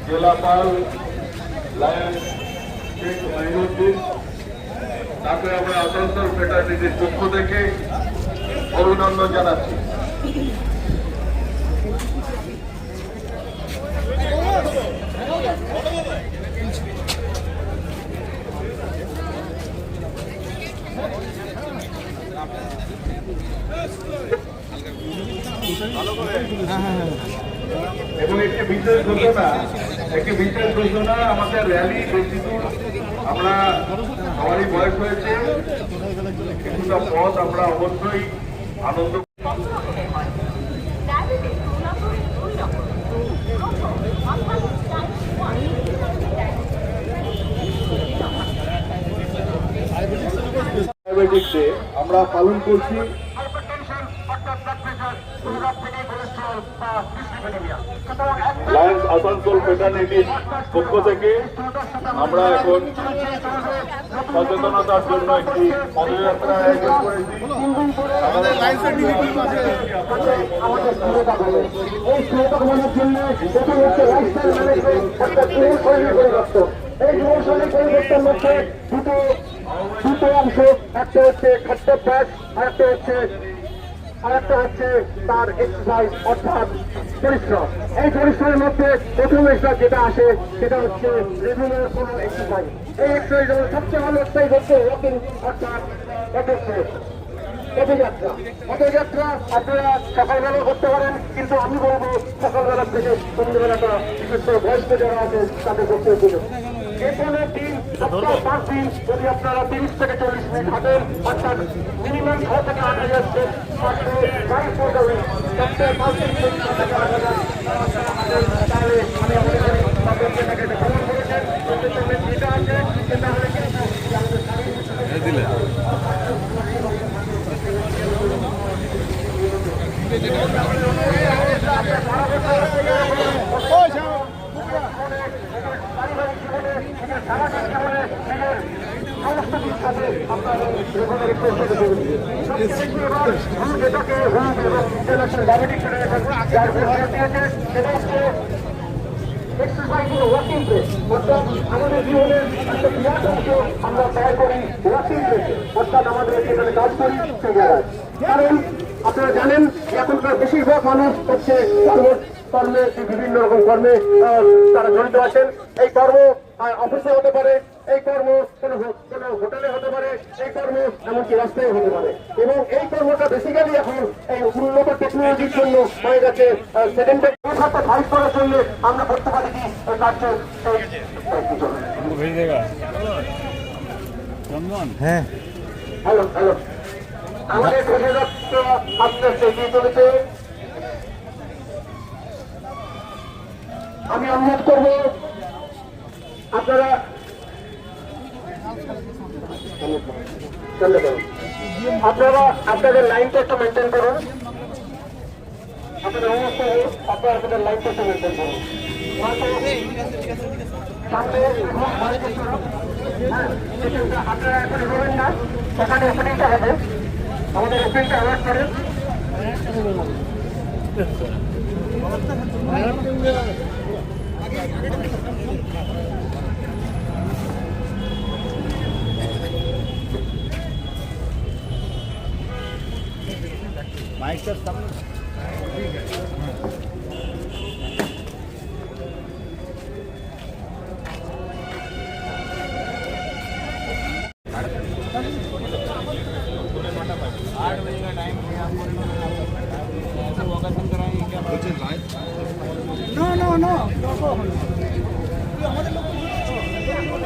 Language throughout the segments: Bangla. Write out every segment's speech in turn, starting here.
জেলাপাল লায়ন শেখ মাইনুদ্দিন, তাকে আমরা আসানসোল ফ্রেটার্নিটির পক্ষ থেকে অভিনন্দন জানাচ্ছি। এবং একটি বিশেষ ঘোষণা, আমাদের র্যালি বেশি দূর আমরা সবারই বয়স হয়েছে, কিছুটা পথ আমরা অবশ্যই আনন্দ আমরা পালন করছি। লায়ন্স আসানসোল ফ্রেটার্নিটির পক্ষ থেকে আমরা এখন সচেতনতার জন্য একটি পদযাত্রার আয়োজন করেছি। এই জীবনশৈলী পরিবর্তন মধ্যে দুটো অংশ, একটা হচ্ছে খাদ্যাভ্যাস, আরেকটা হচ্ছে তার এক্সারসাইজ অর্থাৎ পরিশ্রম। এই পরিশ্রমের মধ্যে প্রথম এক্সারসাইজ যেটা আসে সেটা হচ্ছে রেগুলার কোনো এক্সারসাইজ। এই এক্সারসাইজ সবচেয়ে ভালো এক্সারসাইজ হচ্ছে ওয়াকিং অর্থাৎ পদযাত্রা আপনারা সকালবেলা করতে পারেন, কিন্তু আমি বলবো সকালবেলা থেকে সন্ধ্যেবেলাটা বিশেষ করে বয়স্ক যারা আছে তাদের করতে হচ্ছিল। যে কোনো দিন সপ্তাহ 5 দিন যদি আপনারা 30 থেকে 40 মিনিট হাঁটেন, অর্থাৎ মিনিমাম 6 থেকে 8 হাজার স্টেপ সপ্তাহে 5 দিন যদি 6 থেকে 8 হাজার তাহলে আমি মনে করি আপনাদেরকে এটা ভ্রমণ করেছেন। যেটা আছে সেটা হলে কিন্তু আমাদের শারীরিক আমাদের জীবনের একটা বিরাট অংশ আমরা ব্যয় করি ওয়াকিং প্লেসে, অর্থাৎ আমাদের যেখানে কাজ করি সেই জায়গায়। কারণ আপনারা জানেন এখনকার বেশিরভাগ মানুষ হচ্ছে কর্মে, বিভিন্ন রকম কর্মে তারা জড়িত আছেন। এই কর্ম অফিসে হতে পারে, এই কর্ম কোনো হোটেলে হতে পারে, এই কর্ম এমনকি রাস্তায় হতে পারে। এবং এই কর্মটা বেসিক্যালি এখন এই উন্নত টেকনোলজির জন্য হয়ে গেছে। সেকেন্ডে সাথে ফাইট করার জন্য আমরা করতে পারি কি কাজের হ্যাঁ হ্যালো আমাদের পদযাত্রা আস্তে আস্তে এগিয়ে চলেছে। আমি অনুরোধ করব আপনারা আপনাদের লাইনটা একটু মেনটেন করুন। আপনাদের অনুরোধ করব আপনারা আপনাদের লাইনটা একটু মেনটেন করুন। আপনারা এখন এগোবেন না, সেখানে ওপেনিংটা হবে, আমাদের ওপেনিংটা অ্যাওয়ার্ড করেন। মাইকটার সামনে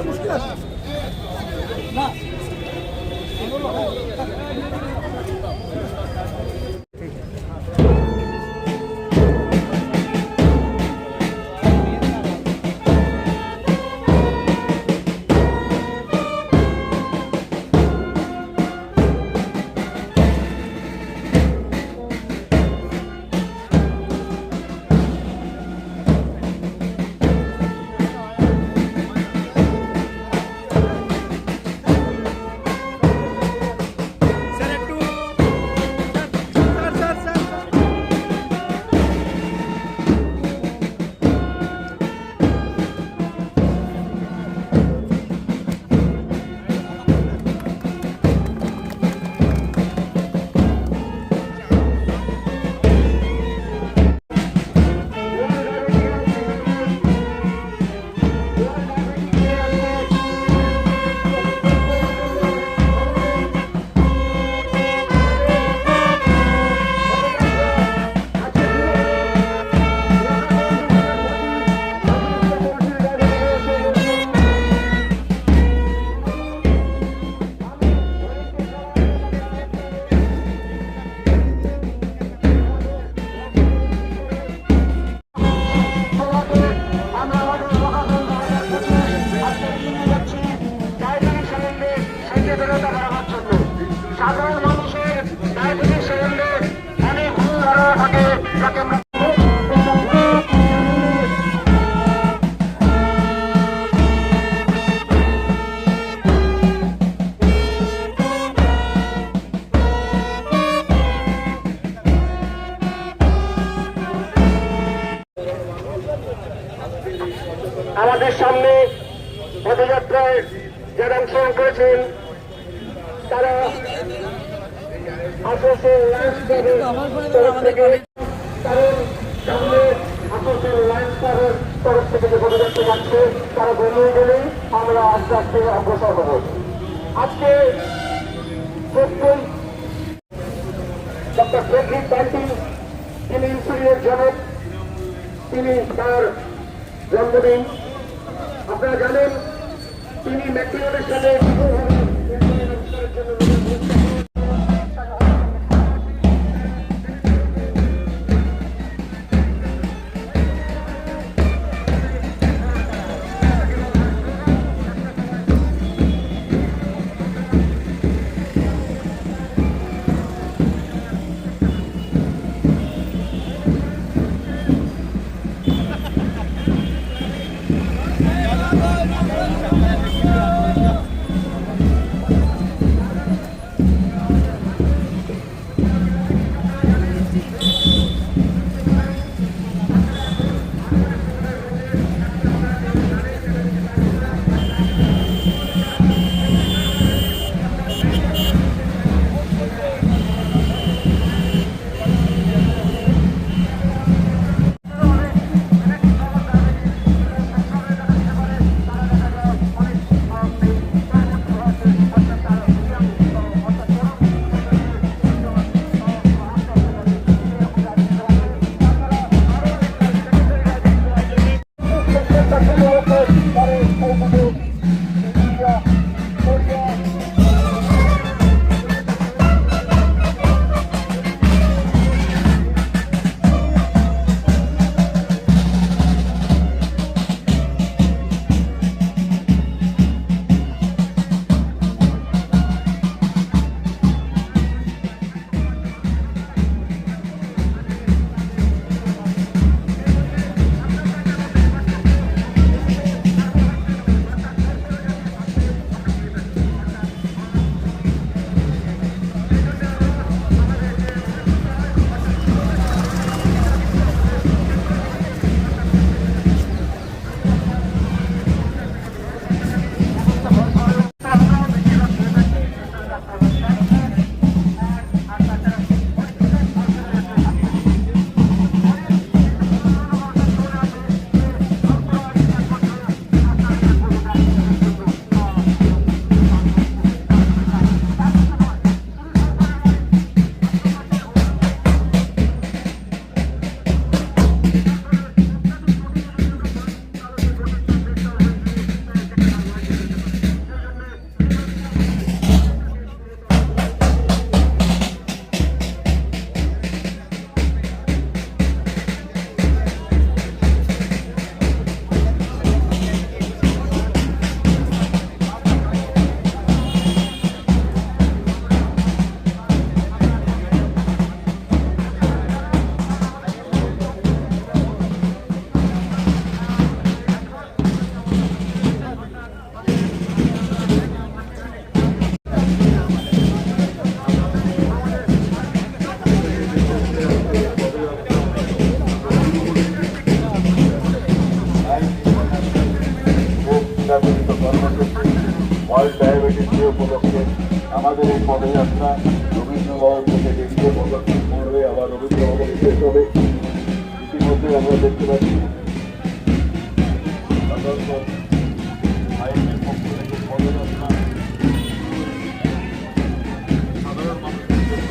মুশকিল আছে না। আমাদের সামনে পদযাত্রায় যারা অংশগ্রহণ করেছেন তারা আসানসোল লায়ন্স ক্লাবের তরফ থেকে, কারণ সামনে আসানসোল লায়ন্স ক্লাবের তরফ থেকে যে পদযাত্রা যাচ্ছে তারা বেরিয়ে গেলেই আমরা আস্তে আস্তে অগ্রসর হব। আজকে ডক্টর ফ্রেডরিক ব্যান্টিং, যিনি ইনসুলিনের জনক, তিনি তার জন্মদিন। আপনারা জানেন তিনি ম্যাকলিওনের সাথে ইনসুলিন আবিষ্কারের জন্য ওয়ার্ল্ড ডায়াবেটিস ডে উপলক্ষে আমাদের এই পদযাত্রা রবীন্দ্রভবন থেকে বেরিয়ে পদক্ষেপ করবে, আবার রবীন্দ্রভবন শেষ হবে। ইতিমধ্যে আমরা দেখতে পাচ্ছি আইনের পক্ষ থেকে পদযাত্রা সাধারণ মানুষের জন্য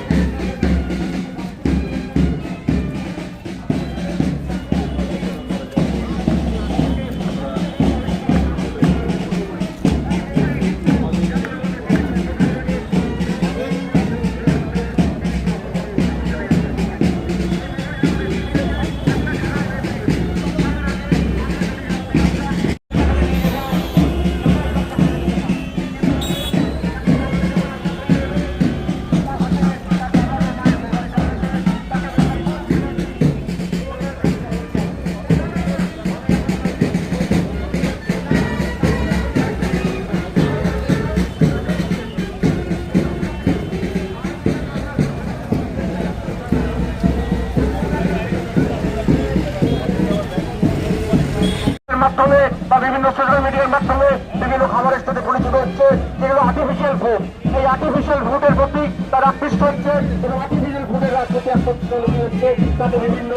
মাধ্যমে বা বিভিন্ন সোশ্যাল মিডিয়ার মাধ্যমে বিভিন্ন খাবারের সাথে পরিচিত হচ্ছে, যেগুলো আর্টিফিশিয়াল ফুড। এই আর্টিফিশিয়াল ফুডের প্রতি তারা আকৃষ্ট হচ্ছে এবং আর্টিফিশিয়াল ফুডের প্রতি আকৃষ্ট হচ্ছে, তাতে বিভিন্ন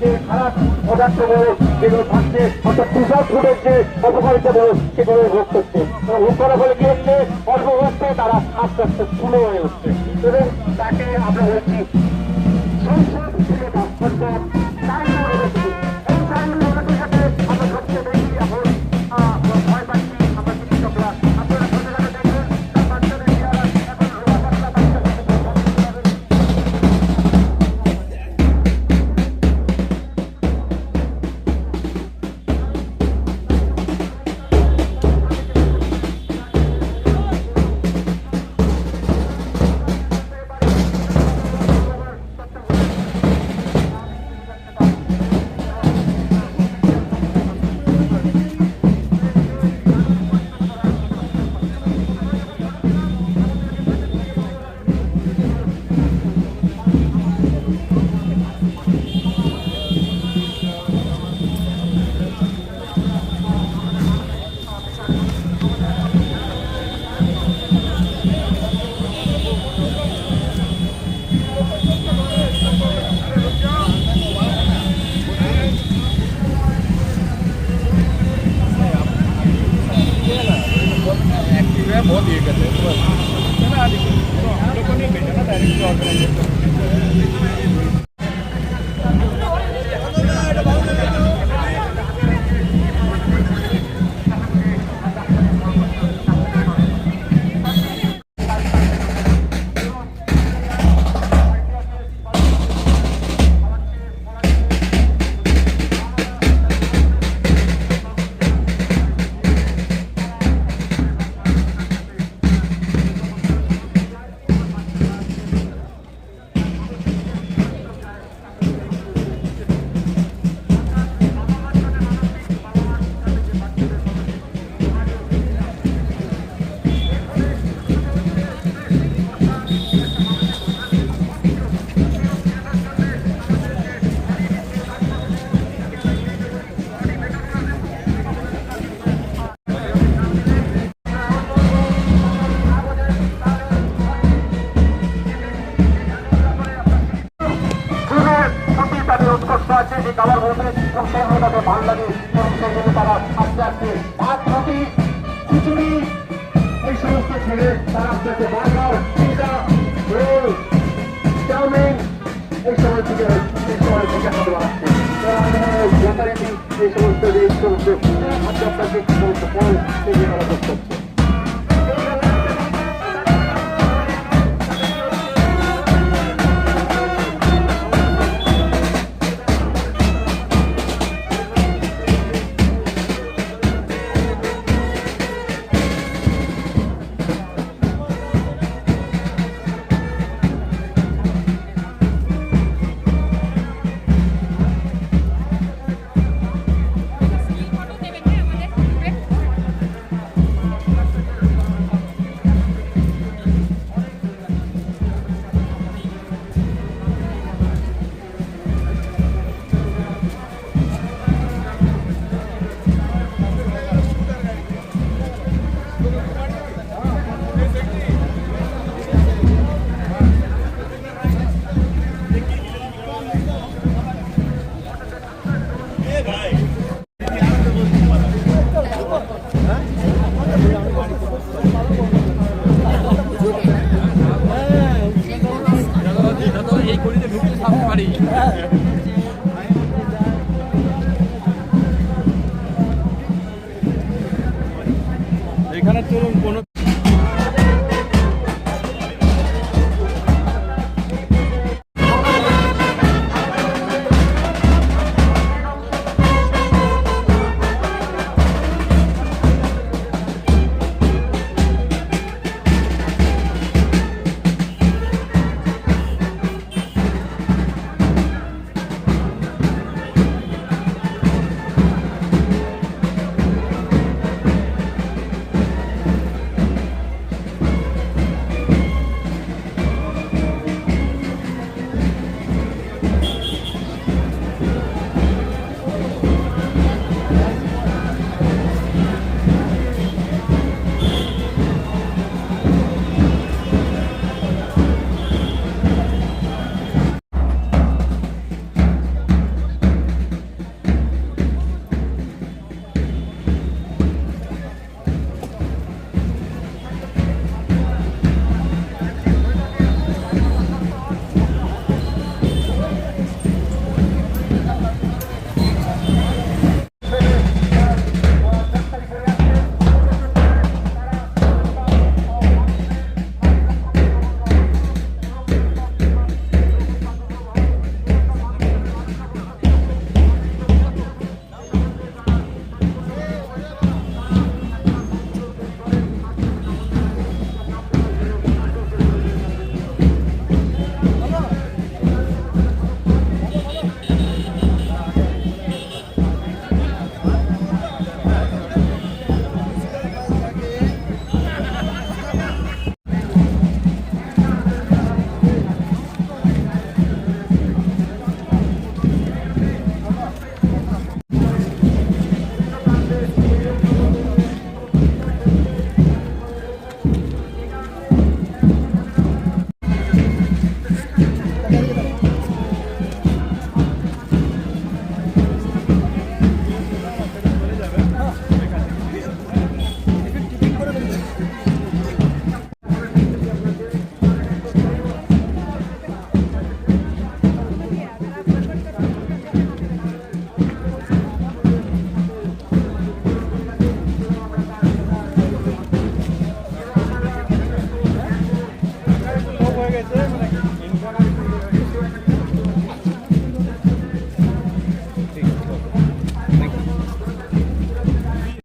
যে খারাপ পদার্থগুলো যেগুলো থাকছে, অর্থাৎ প্রিজার্ভ ফুডের যে অপকারিতাগুলো সেগুলো ভোগ করছে এবং ভোগ করার ফলে কি হচ্ছে, অল্প বয়সে তারা আস্তে আস্তে স্থূল হয়ে উঠছে এবং তাকে আমরা বলছি बहुत ये करते हैं लोगों ने भेजा ना डायरेक्टली ऑर्गेनाइजेशन উৎকর্ষ আছে সেই খাবার বলতে এবং সেগুলো তাদের ভালো লাগে এবং সেগুলো তারা আস্তে আস্তে ভাত রুটি খিচুড়ি এই সমস্ত ছেড়ে তারা আস্তে আস্তে বার্গার পিজা রোল চাউমিন এই সময় থেকে খাদ্য বানাচ্ছে যথারীতি এই সমস্ত খাদ্য আপনাকে সমস্ত ফল সেগুলো তারা করতে হচ্ছে।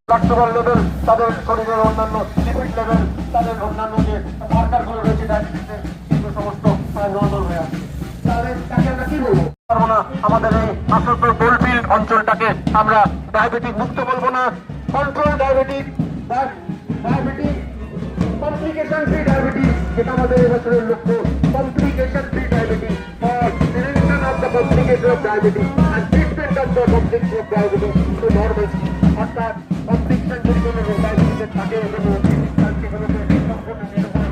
ব্লাড সুগার লেভেল, তাদের শরীরের অন্যান্য লিপিড লেভেল, তাদের অন্যান্য যে মার্কারগুলো রয়েছে ডায়াবেটিসে সেগুলো সমস্ত নর্মাল হয়ে আছে। তাহলে তাকে আমরা কি বলবো? পারবো না আমাদের এই আসানসোল গোলফিল্ড অঞ্চলটাকে আমরা ডায়াবেটিক মুক্ত বলবো না, control diabetic, diabetic complication free diabetes, যেটা আমাদের এবছরের লক্ষ্য, complication free diabetes, prevention of the complication of diabetes and treatment of the complication of diabetes to normal. অর্থাৎ কমপ্লিকেশন যদি কোনো ডায়াবেটিসের থাকে এবং সেগুলোকে সম্পূর্ণ নিরাপদ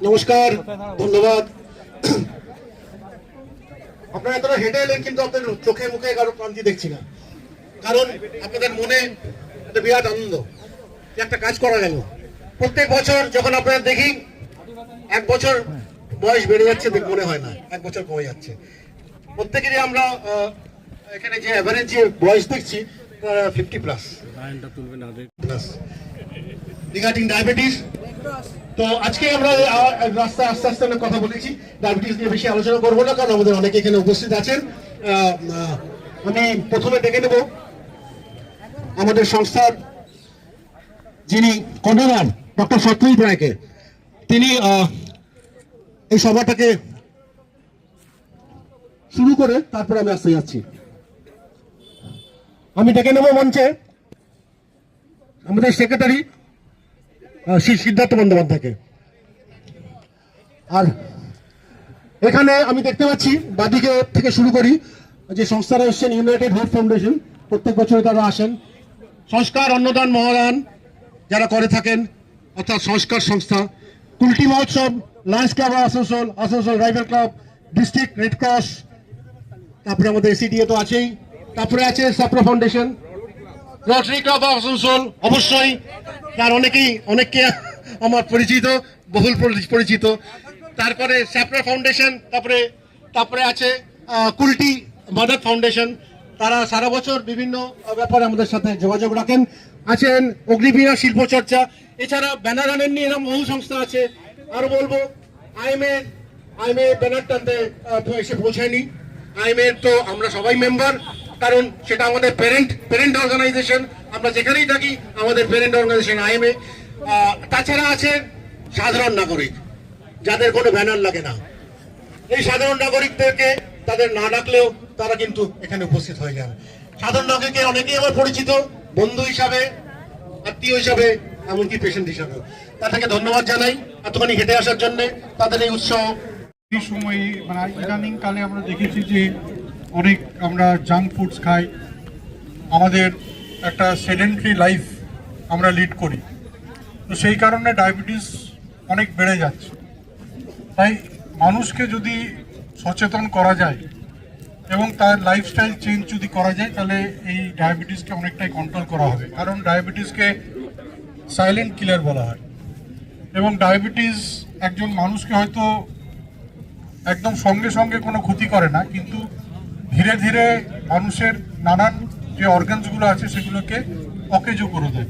নমস্কার, ধন্যবাদ। আপনারা এতটা হেঁটে এলেন কিন্তু আপনাদের চোখে মুখে কারো ক্লান্তি দেখছি না, কারণ আপনাদের মনে একটা বিরাট আনন্দ যে একটা কাজ করা গেল। প্রত্যেক বছর যখন আপনারা দেখি 1 বছর বয়স বেড়ে যাচ্ছে মনে হয় না, 1 বছর কমে যাচ্ছে। প্রত্যেকেরই আমরা এখানে যে অ্যাভারেজ যে বয়স দেখছি 50+। রিগার্ডিং ডায়াবেটিস, তো আজকে আমরা রাস্তায় আস্তে আস্তে অনেক কথা বলেছি, ডায়াবেটিস নিয়ে বেশি আলোচনা করবো না, কারণ আমাদের অনেকে এখানে উপস্থিত আছেন। আমি প্রথমে ডেকে নেব আমাদের সংস্থার যিনি কনভেনার ডক্টর সত্যজিৎ রায়কে। তিনি এই সভাটাকে শুরু করে তারপরে আমি আসতে যাচ্ছি। আমি ডেকে নেব মঞ্চে আমাদের সেক্রেটারি সিদ্ধার্থ বন্দ্যোপাধ্যায়কে। আর এখানে আমি দেখতে পাচ্ছি বাদিকে থেকে শুরু করি, যে সংস্থারা এসছেন, ইউনাইটেড হার্ট ফাউন্ডেশন, প্রত্যেক বছরে তারা আসেন। সংস্কার অন্নদান মহাদান যারা করে থাকেন, অর্থাৎ সংস্কার সংস্থা, কুলটি মহোৎসব, Lions Club of Asansol, Asansol Rifle Club, District Red Cross, তারপরে আমাদের সিডিএ তো আছেই, তারপরে আছে Sapra Foundation, Rotary Club of Asansol, অবশ্যই তার অনেককে আমার পরিচিত, বহুল পরিচিত। তারপরে স্যাপ্রা ফাউন্ডেশন, তারপরে আছে কুলটি মাদার ফাউন্ডেশন, তারা সারা বছর বিভিন্ন ব্যাপারে আমাদের সাথে যোগাযোগ রাখেন। আছেন অগ্নিবীণা শিল্পচর্চা, এছাড়া ব্যানার আনেননি এরকম বহু সংস্থা আছে। আরো বলবো আইএমএ ব্যানারটাতে এসে পৌঁছায়নি। আইএমএ তো আমরা সবাই মেম্বার, কারণ সেটা আমাদের প্যারেন্ট অর্গানাইজেশন, আমরা যেখানেই থাকি আমাদের প্যারেন্ট অর্গানাইজেশন আইএমএ। তাছাড়া আছে সাধারণ নাগরিক, যাদের কোনো ব্যানার লাগে না। এই সাধারণ নাগরিকদেরকে তাদের না ডাকলেও তারা কিন্তু এখানে উপস্থিত হয়ে যান। সাধারণ নাগরিককে অনেকেই আমার পরিচিত, বন্ধু হিসাবে, আত্মীয় হিসাবে, এমনকি পেশেন্ট হিসাবে। তাদেরকে ধন্যবাদ জানাই এতখানি হেঁটে আসার জন্য, তাদের এই উৎসাহ। এই সময় মানে ইদানিং কালে আমরা দেখেছি যে অনেক আমরা জাঙ্ক ফুডস খাই, আমাদের একটা সেডেন্টারি লাইফ আমরা লিড করি, তো সেই কারণে ডায়াবেটিস অনেক বেড়ে যাচ্ছে। তাই মানুষকে যদি সচেতন করা যায় এবং তার লাইফস্টাইল চেঞ্জ যদি করা যায়, তাহলে এই ডায়াবেটিসকে অনেকটাই কন্ট্রোল করা হবে। কারণ ডায়াবেটিসকে সাইলেন্ট কিলার বলা হয়, এবং ডায়াবেটিস একজন মানুষকে হয়তো একদম সঙ্গে সঙ্গে কোনো ক্ষতি করে না, কিন্তু ধীরে ধীরে মানুষের নানান যে অর্গানসগুলো আছে সেগুলোকে অকেজ করে দেয়।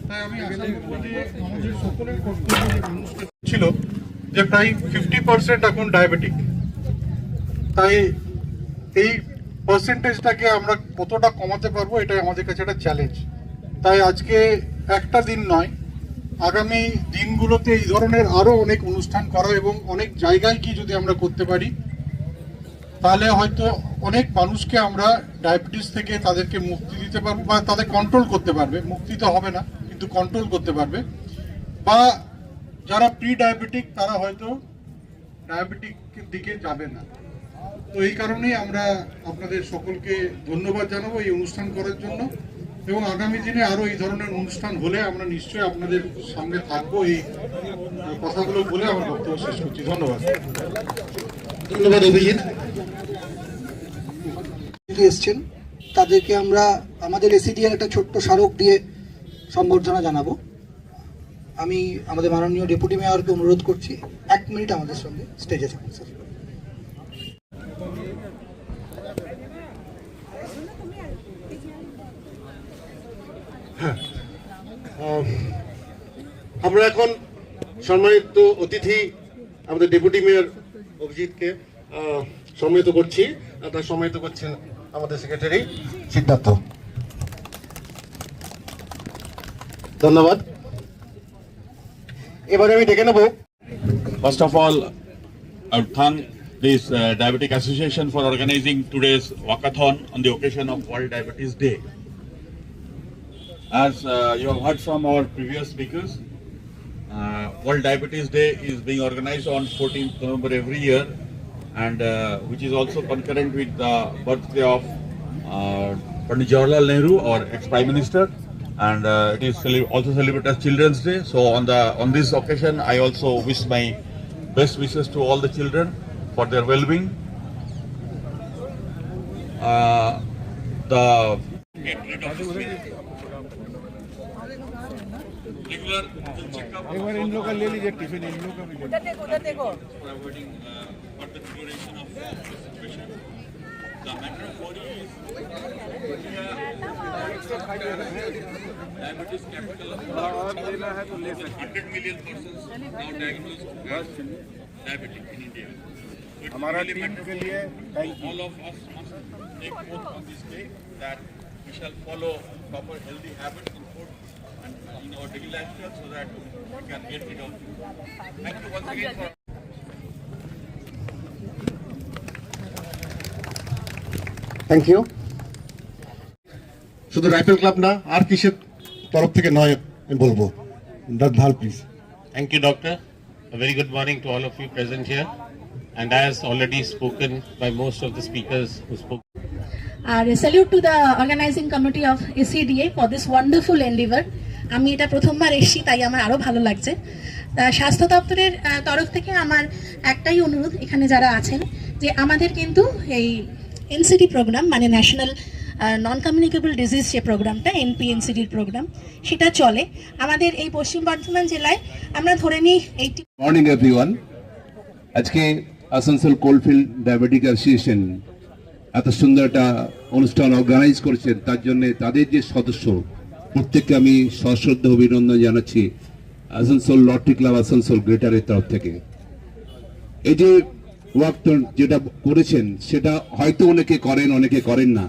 তাই আমি আশা করব যে আমাদের সকলের কর্তব্য যে মানুষকে ছিল যে প্রায় 50% এখন ডায়াবেটিক, তাই এই পার্সেন্টেজটাকে আমরা কতটা কমাতে পারবো এটাই আমাদের কাছে একটা চ্যালেঞ্জ। তাই আজকে একটা দিন নয়, আগামী দিনগুলোতে এই ধরনের আরো অনেক অনুষ্ঠান করা এবং অনেক জায়গায় কি যদি আমরা করতে পারি, তাহলে হয়তো অনেক মানুষকে আমরা ডায়াবেটিস থেকে তাদেরকে মুক্তি দিতে পারবো বা তাদের কন্ট্রোল করতে পারবে, মুক্তি তো হবে না কিন্তু কন্ট্রোল করতে পারবে। বা যারা প্রি ডায়াবেটিক তারা হয়তো ডায়াবেটিকের দিকে যাবে না। তো এই কারণেই আমরা আপনাদের সকলকে ধন্যবাদ জানাবো এই অনুষ্ঠান করার জন্য, এবং আগামী দিনে আরো এই ধরনের অনুষ্ঠান হলে আমরা নিশ্চয়ই আপনাদের সামনে থাকবো। এই কথাগুলো বলে আমার বক্তব্য শেষ করছি। ধন্যবাদ। ধন্যবাদ অভিজিৎ। এসছেন তাদেরকে আমরা আমাদের এসিডিএর একটা ছোট্ট স্মারক দিয়ে সম্বর্ধনা জানাবো। আমি আমাদের মাননীয় ডেপুটি মেয়রকে অনুরোধ করছি 1 মিনিট আমাদের সঙ্গে স্টেজে থাকুন স্যার। আমরা এখন সম্মানিত অতিথি আমাদের ডেপুটি মেয়র অভিজিৎকে সম্মানিত করছি। তার সম্মানিত করছেন আমাদের সেক্রেটারি সিদ্ধার্থ। ধন্যবাদ। এবারে আমি ডেকে নেব First of all, I would thank this Diabetic Association for organizing today's walkathon on the occasion of World Diabetes Day. As you have heard from our previous speakers, World Diabetes Day is being organized on 14th November every year, and which is also concurrent with the birthday of Pandit Jawaharlal Nehru, our ex-Prime Minister, and it is also celebrated as Children's Day. So on this occasion, I also wish my best wishes to all the children for their well-being. The regular checkup एक बार इन लोग का ले लीजिए टिफिन, इन लोग का भी ले लीजिए। for avoiding further duration of the situation. The matter of body is diabetes capital of the world. 100 million persons now diagnosed as diabetic in India. It हमारा really टीम matters के to लिए thank you. all of us must take oath on this day that we shall follow proper healthy habits in food and in our daily lifestyle so that we can get rid of it. Thank you once again for thank you. শুধু রাইফেল ক্লাব না, আর কিসের তরফ থেকে নয় আমি বলবো। ঢাল please. Thank you, Doctor. A very good morning to all of you present here. And as already spoken by most of the speakers who spoke. Salute to the organizing committee of ACDA for this wonderful endeavor. আমি এটা প্রথমবার এসেছি, তাই আমার আরো ভালো লাগছে। স্বাস্থ্য দপ্তরের তরফ থেকে আমার একটাই অনুরোধ এখানে যারা আছেন, যে আমাদের কিন্তু এই এনসিডি প্রোগ্রাম মানে ন্যাশনাল নন কমিউনিকেবল ডিজিজ যে প্রোগ্রামটা এনপিএনসিডির প্রোগ্রাম, সেটা চলে আমাদের এই পশ্চিম বর্ধমান জেলায়। আমরা ধরে নিই 80 মর্নিং এভরিওয়ান। আজকে আসানসোল কোলফিল্ড ডায়াবেটিক অ্যাসোসিয়েশন এত সুন্দর একটা অনুষ্ঠান অর্গানাইজ করেছেন, তার জন্য তাদের যে সদস্য প্রত্যেককে আমি সশ্রদ্ধ অভিনন্দন জানাচ্ছি আসানসোল লটারি ক্লাব আসানসোল গ্রেটারের তরফ থেকে। এই যে ওয়াকথন যেটা করেছেন সেটা হয়তো অনেকে করেন অনেকে করেন না।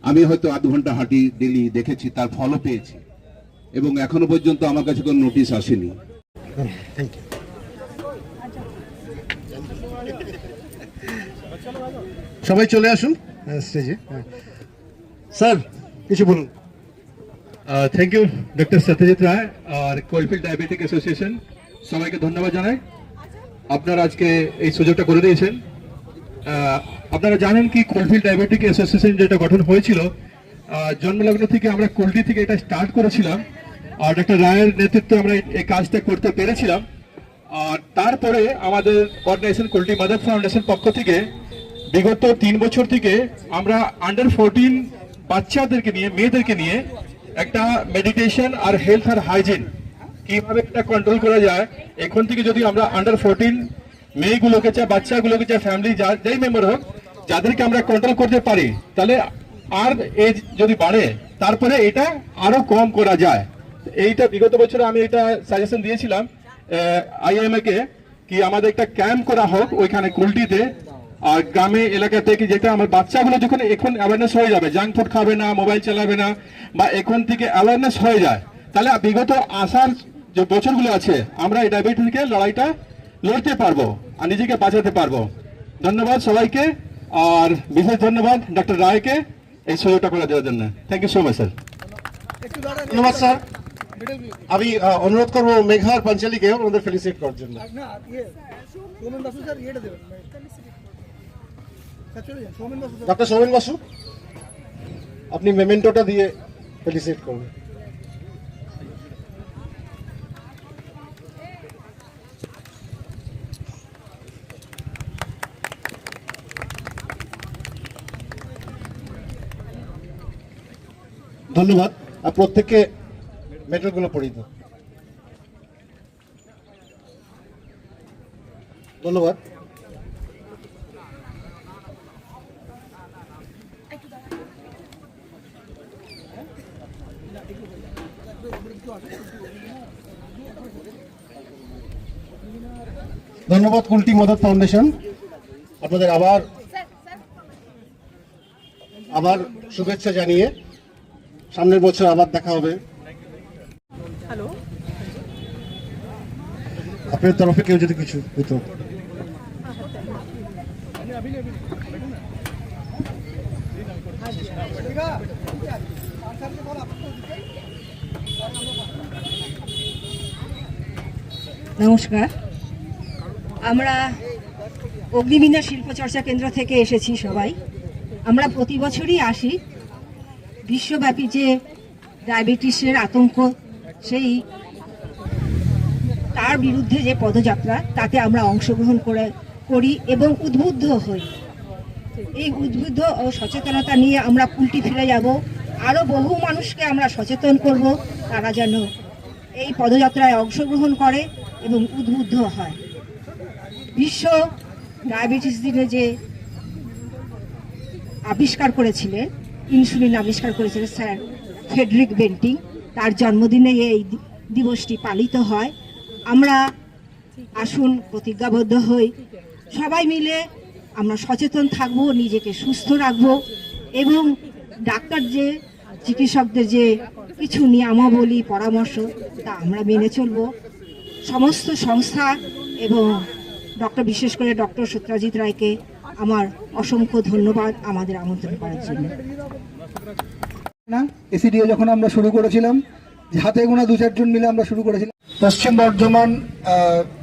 আমি হয়তো আধ ঘন্টা হাঁটি ডেলি, দেখেছি, তার ফলও পেয়েছি, এবং এখনো পর্যন্ত আমার কাছে কোনো নোটিশ আসেনি। Thank you. সবাই চলে আসুন স্টেজে। স্যার কিছু বলুন। Thank you doctor Satyajit Roy আর কোলফিল্ড ডায়াবেটিক অ্যাসোসিয়েশন, সবাইকে ধন্যবাদ জানাই। আপনারা আজকে এই সুযোগটা করে দিয়েছেন। আপনারা জানেন কি কোলফিল্ড ডায়াবেটিক অ্যাসোসিয়েশন যেটা গঠন হয়েছিল, জন্মলগ্ন থেকে আমরা কোল্ডি থেকে এটা স্টার্ট করেছিলাম, আর ডক্টর রায়ের নেতৃত্বে আমরা এই কাজটা করতে পেরেছিলাম। আর তারপরে আমাদের অর্গানাইজেশন কোল্ডি মাদার ফাউন্ডেশন পক্ষ থেকে বিগত 3 বছর থেকে আমরা আন্ডার 14 বাচ্চাদেরকে নিয়ে, মেয়েদেরকে নিয়ে একটা মেডিটেশন আর হেলথ আর হাইজিন কিভাবে এটা কন্ট্রোল করা যায়, এখন থেকে যদি আমরা আন্ডার 14 মেয়েগুলোকে চাই, বাচ্চাগুলোকে চাই, ফ্যামিলি যাই মেম্বার হোক, যাদেরকে আমরা কন্ট্রোল করতে পারি, তাহলে আর এজ যদি বাড়ে তারপরে এটা আরো কম করা যায়। এইটা বিগত বছরে আমি এটা সাজেশন দিয়েছিলাম আইএমএ কে, কি আমাদের একটা ক্যাম্প করা হোক ওইখানে কুলটিতে আর গ্রামে এলাকা থেকে, যেটা আমার বাচ্চাগুলো যখন এখন অ্যাওয়ারনেস হয়ে যাবে, জাঙ্ক ফুড খাবে না, মোবাইল চালাবে না, বা এখন থেকে অ্যাওয়ারনেস হয়ে যায়, তাহলে বিগত আসার যে বছরগুলো আছে আমরা এই ডায়াবেটিস থেকে লড়াইটা লড়তে পারবো আর নিজেকে বাঁচাতে পারবো। ধন্যবাদ সবাইকে, আর বিশেষ ধন্যবাদ ডক্টর রায়কে এই সহযোগিতা করে দেওয়ার জন্য। Thank you so much sir. ধন্যবাদ স্যার। আমি অনুরোধ করবো মেঘা আর পাঞ্চালীকে ওনাদের ফেলিসিটেট করার জন্য। ডক্টর সৌমেন বাসু, আপনি মেমেন্টোটা দিয়ে ফেলিসিটেট করবেন। ধন্যবাদ। আর প্রত্যেককে মেডেলগুলো পড়িয়ে দাও। ধন্যবাদ। ধন্যবাদ কুলটি মদত ফাউন্ডেশন, আপনাদের আবার শুভেচ্ছা জানিয়ে সামনের বছর আবার দেখা হবে। হ্যালো, আপনার তরফে কেউ যদি কিছু হতো। নমস্কার। আমরা অগ্নিবীণা শিল্পচর্চা কেন্দ্র থেকে এসেছি সবাই। আমরা প্রতি বছরই আসি। বিশ্বব্যাপী যে ডায়াবেটিসের আতঙ্ক, তার বিরুদ্ধে যে পদযাত্রা, তাতে আমরা অংশগ্রহণ করি এবং উদ্বুদ্ধ হই। এই উদ্বুদ্ধ ও সচেতনতা নিয়ে আমরা কুলটি ফিরে যাব। আরও বহু মানুষকে আমরা সচেতন করব, তারা যেন এই পদযাত্রায় অংশগ্রহণ করে এবং উদ্বুদ্ধ হয়। বিশ্ব ডায়াবেটিস দিনে যে আবিষ্কার করেছিলেন, ইনসুলিন আবিষ্কার করেছিলেন স্যার ফ্রেডরিক বেন্টিং, তার জন্মদিনে এই দিবসটি পালিত হয়। আমরা আসুন প্রতিজ্ঞাবদ্ধ হই, সবাই মিলে আমরা সচেতন থাকব, নিজেকে সুস্থ রাখব এবং চিকিৎসকদের যে কিছু নিয়মাবলী পরামর্শ, তা আমরা মেনে চলব। সমস্ত সংস্থা এবং বিশেষ করে ডক্টর সত্যজিৎ রায়কে আমার অসংখ্য ধন্যবাদ আমাদের আমন্ত্রণ করার জন্য। এসিডিএ যখন আমরা শুরু করেছিলাম, হাতে গোনা 2-4 জন মিলে আমরা শুরু করেছিলাম। পশ্চিম বর্ধমান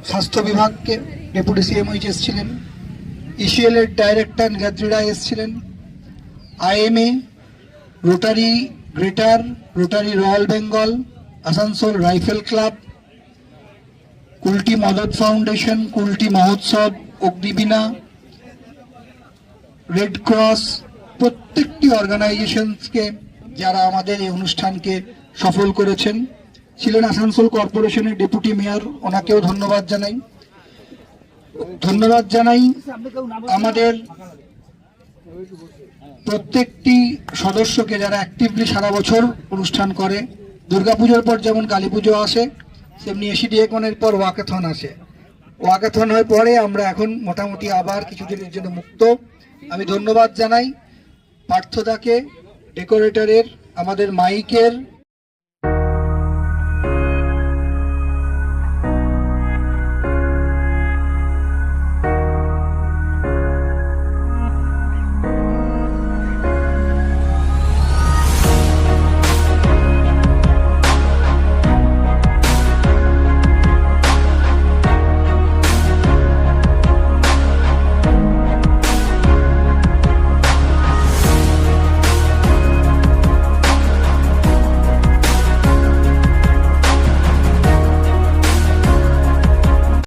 স্বাস্থ্য বিভাগকে ডেপুটি সিএমওইচ এসেছিলেন, ইসিএল এর ডাইরেক্টর গাদ্রিরা এসেছিলেন, IMA, rotary greater, rotary royal Bengal, Asansol Rifle club, Kulti মদত ফাউন্ডেশন, কুলটি মহোৎসব, অগ্নিবীণা, রেড ক্রস, প্রত্যেকটি অর্গানাইজেশনকে যারা আমাদের এই অনুষ্ঠানকে সফল করেছেন। ছিলেন আসানসোল কর্পোরেশনের ডেপুটি মেয়র, ওনাকেও ধন্যবাদ জানাই। আমাদের প্রত্যেকটি সদস্যকে যারা অ্যাক্টিভলি সারা বছর অনুষ্ঠান করে। দুর্গাপুজোর পর যেমন কালী পুজো আসে, তেমনি এসিডিএকনের পর ওয়াকাথন আসে। ওয়াকাথন হয়ে পরে আমরা এখন মোটামুটি আবার কিছুদিনের জন্য মুক্ত। আমি ধন্যবাদ জানাই পার্থদাকে, ডেকোরেটরের, আমাদের মাইকের,